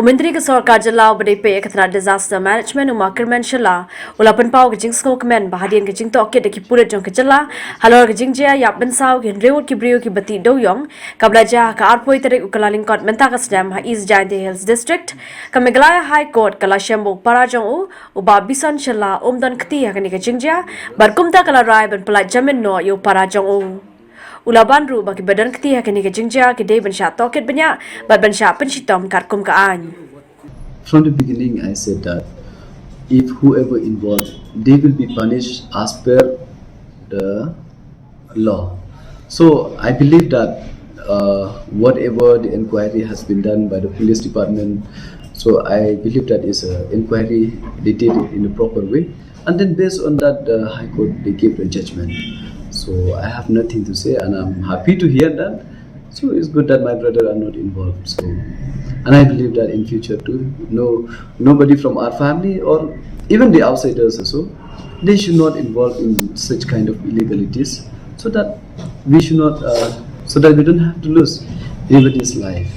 Menteri Kesorkar Jelau berdepe Ketra Disaster Management Kyrmen Shylla ulapan pau ke Jingtohkit Hadien ke Jingtohkit de Pyllait Jamin Noh halor ke Jingjia yap bensau ke rewut ki brio ki bati doyong kablaja ka arpoi tarik ukalalin kot menta ka sedam East Giant Hills District ka Meghalaya High Court kala Shambo Parajong uba bisan Shylla dan keti ka ni ke Jingjia berkumta kala rai ben Pyllait Jamin Noh yo Parajong Ulaban ru bagi badan ketiah kini ke Jingjia ke day bensya toket banyak bad bensya pensitom karkum kaan. From the beginning, I said that if whoever involved, they will be punished as per the law. So I believe that whatever the inquiry has been done by the police department, so I believe that is an inquiry they did it in a proper way, and then based on that, the High Court they gave a judgment. So I have nothing to say, and I'm happy to hear that. So it's good that my brother are not involved. So, and I believe that in future too, nobody from our family or even the outsiders also, they should not involve in such kind of illegalities, so that we should not, so that we don't have to lose anybody's life.